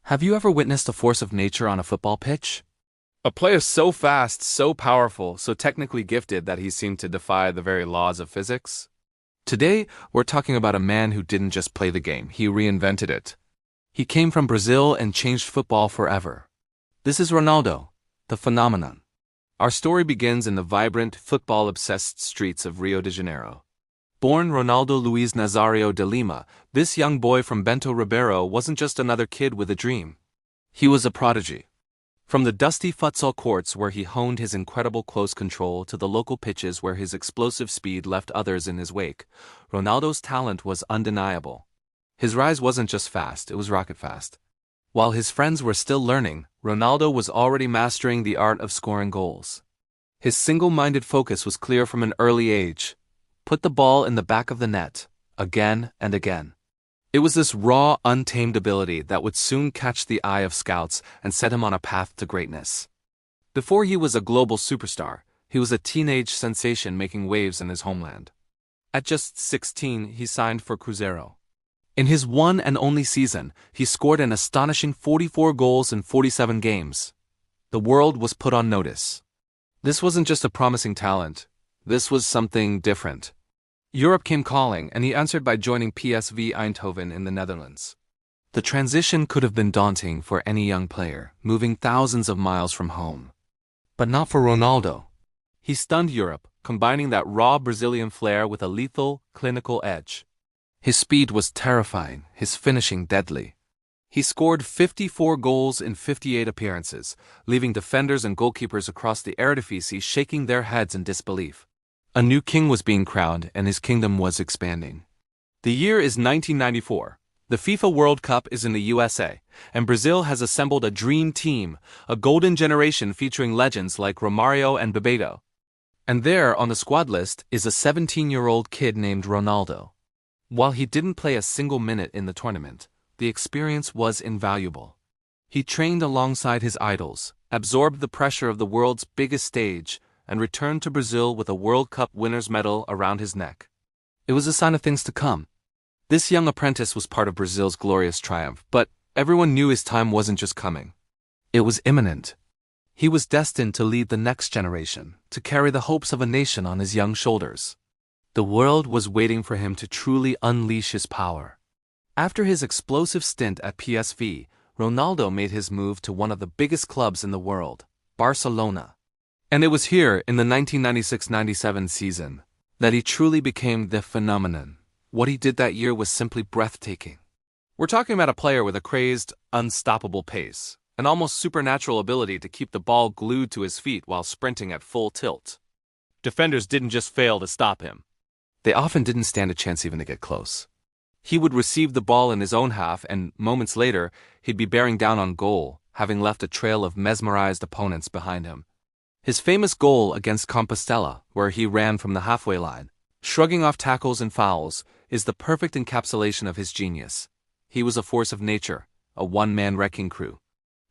Have you ever witnessed the force of nature on a football pitch? A player so fast, so powerful, so technically gifted that he seemed to defy the very laws of physics? Today, we're talking about a man who didn't just play the game, he reinvented it. He came from Brazil and changed football forever. This is Ronaldo, the phenomenon. Our story begins in the vibrant, football-obsessed streets of Rio de Janeiro. Born Ronaldo Luiz Nazario de Lima, this young boy from Bento Ribeiro wasn't just another kid with a dream. He was a prodigy. From the dusty futsal courts where he honed his incredible close control to the local pitches where his explosive speed left others in his wake, Ronaldo's talent was undeniable. His rise wasn't just fast, it was rocket fast. While his friends were still learning, Ronaldo was already mastering the art of scoring goals. His single-minded focus was clear from an early age. Put the ball in the back of the net, again and again. It was this raw, untamed ability that would soon catch the eye of scouts and set him on a path to greatness. Before he was a global superstar, he was a teenage sensation making waves in his homeland. At just 16, he signed for Cruzeiro. In his one and only season, he scored an astonishing 44 goals in 47 games. The world was put on notice. This wasn't just a promising talent. This was something different. Europe came calling, and he answered by joining PSV Eindhoven in the Netherlands. The transition could have been daunting for any young player, moving thousands of miles from home. But not for Ronaldo. He stunned Europe, combining that raw Brazilian flair with a lethal, clinical edge. His speed was terrifying, his finishing deadly. He scored 54 goals in 58 appearances, leaving defenders and goalkeepers across the Eredivisie shaking their heads in disbelief. A new king was being crowned, and his kingdom was expanding. The year is 1994. The FIFA World Cup is in the USA, and Brazil has assembled a dream team, a golden generation featuring legends like Romario and Bebeto. And there, on the squad list, is a 17-year-old kid named Ronaldo. While he didn't play a single minute in the tournament, the experience was invaluable. He trained alongside his idols, absorbed the pressure of the world's biggest stage, and returned to Brazil with a World Cup winner's medal around his neck. It was a sign of things to come. This young apprentice was part of Brazil's glorious triumph, but everyone knew his time wasn't just coming. It was imminent. He was destined to lead the next generation, to carry the hopes of a nation on his young shoulders. The world was waiting for him to truly unleash his power. After his explosive stint at PSV, Ronaldo made his move to one of the biggest clubs in the world, Barcelona. And it was here, in the 1996-97 season, that he truly became the phenomenon. What he did that year was simply breathtaking. We're talking about a player with a crazed, unstoppable pace, an almost supernatural ability to keep the ball glued to his feet while sprinting at full tilt. Defenders didn't just fail to stop him. They often didn't stand a chance even to get close. He would receive the ball in his own half, and moments later, he'd be bearing down on goal, having left a trail of mesmerized opponents behind him. His famous goal against Compostela, where he ran from the halfway line, shrugging off tackles and fouls, is the perfect encapsulation of his genius. He was a force of nature, a one-man wrecking crew.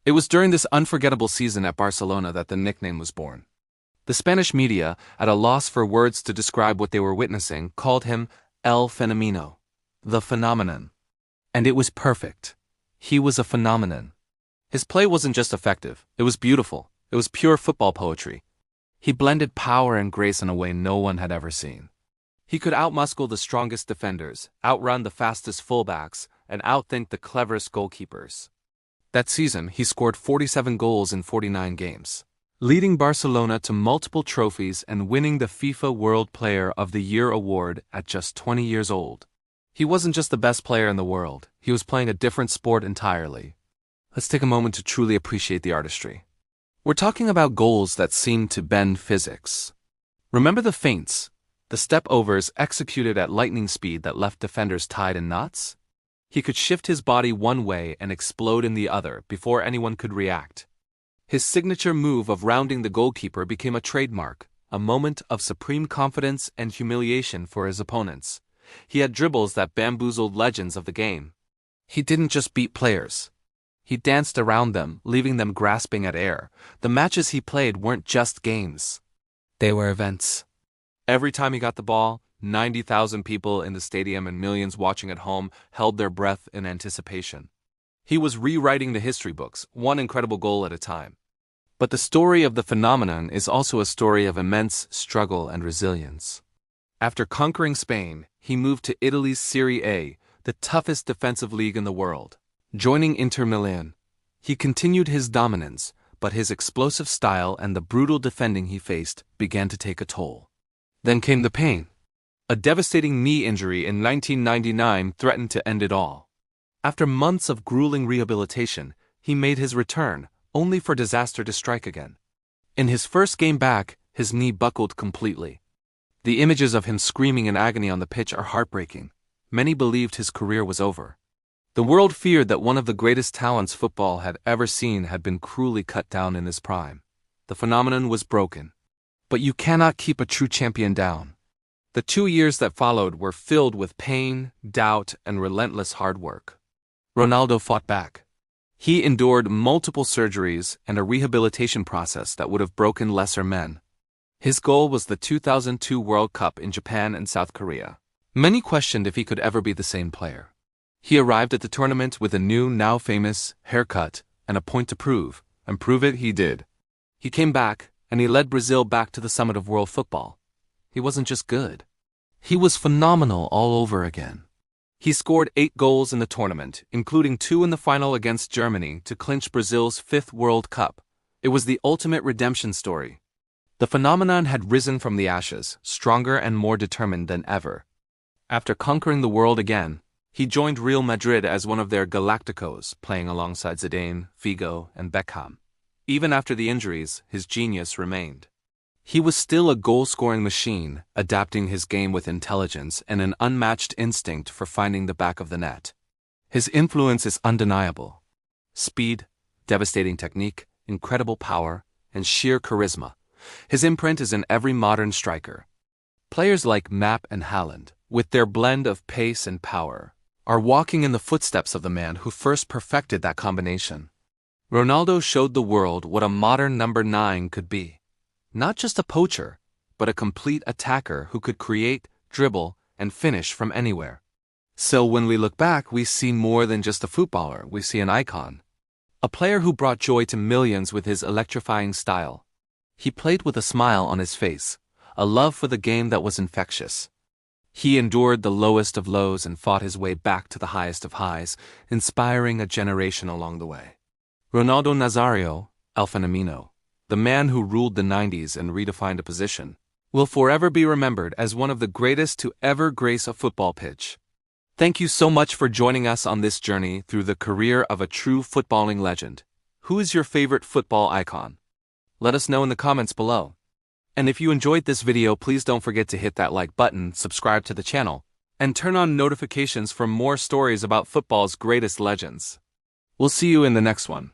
It was during this unforgettable season at Barcelona that the nickname was born. The Spanish media, at a loss for words to describe what they were witnessing, called him El Fenomeno, the phenomenon. And it was perfect. He was a phenomenon. His play wasn't just effective, it was beautiful. It was pure football poetry. He blended power and grace in a way no one had ever seen. He could outmuscle the strongest defenders, outrun the fastest fullbacks, and outthink the cleverest goalkeepers. That season, he scored 47 goals in 49 games, leading Barcelona to multiple trophies and winning the FIFA World Player of the Year award at just 20 years old. He wasn't just the best player in the world, he was playing a different sport entirely. Let's take a moment to truly appreciate the artistry. We're talking about goals that seem to bend physics. Remember the feints, the step-overs executed at lightning speed that left defenders tied in knots? He could shift his body one way and explode in the other before anyone could react. His signature move of rounding the goalkeeper became a trademark, a moment of supreme confidence and humiliation for his opponents. He had dribbles that bamboozled legends of the game. He didn't just beat players. He danced around them, leaving them grasping at air. The matches he played weren't just games. They were events. Every time he got the ball, 90,000 people in the stadium and millions watching at home held their breath in anticipation. He was rewriting the history books, one incredible goal at a time. But the story of the phenomenon is also a story of immense struggle and resilience. After conquering Spain, he moved to Italy's Serie A, the toughest defensive league in the world. Joining Inter Milan, he continued his dominance, but his explosive style and the brutal defending he faced began to take a toll. Then came the pain. A devastating knee injury in 1999 threatened to end it all. After months of grueling rehabilitation, he made his return, only for disaster to strike again. In his first game back, his knee buckled completely. The images of him screaming in agony on the pitch are heartbreaking. Many believed his career was over. The world feared that one of the greatest talents football had ever seen had been cruelly cut down in his prime. The phenomenon was broken. But you cannot keep a true champion down. The 2 years that followed were filled with pain, doubt, and relentless hard work. Ronaldo fought back. He endured multiple surgeries and a rehabilitation process that would have broken lesser men. His goal was the 2002 World Cup in Japan and South Korea. Many questioned if he could ever be the same player. He arrived at the tournament with a new, now famous, haircut and a point to prove, and prove it he did. He came back, and he led Brazil back to the summit of world football. He wasn't just good. He was phenomenal all over again. He scored 8 goals in the tournament, including 2 in the final against Germany to clinch Brazil's 5th World Cup. It was the ultimate redemption story. The phenomenon had risen from the ashes, stronger and more determined than ever. After conquering the world again, he joined Real Madrid as one of their Galacticos, playing alongside Zidane, Figo, and Beckham. Even after the injuries, his genius remained. He was still a goal-scoring machine, adapting his game with intelligence and an unmatched instinct for finding the back of the net. His influence is undeniable. Speed, devastating technique, incredible power, and sheer charisma. His imprint is in every modern striker. Players like Map and Haaland, with their blend of pace and power, are walking in the footsteps of the man who first perfected that combination. Ronaldo showed the world what a modern number 9 could be. Not just a poacher, but a complete attacker who could create, dribble, and finish from anywhere. So when we look back, we see more than just a footballer, we see an icon. A player who brought joy to millions with his electrifying style. He played with a smile on his face, a love for the game that was infectious. He endured the lowest of lows and fought his way back to the highest of highs, inspiring a generation along the way. Ronaldo Nazario, El Fenomeno, the man who ruled the 90s and redefined a position, will forever be remembered as one of the greatest to ever grace a football pitch. Thank you so much for joining us on this journey through the career of a true footballing legend. Who is your favorite football icon? Let us know in the comments below. And if you enjoyed this video, please don't forget to hit that like button, subscribe to the channel, and turn on notifications for more stories about football's greatest legends. We'll see you in the next one.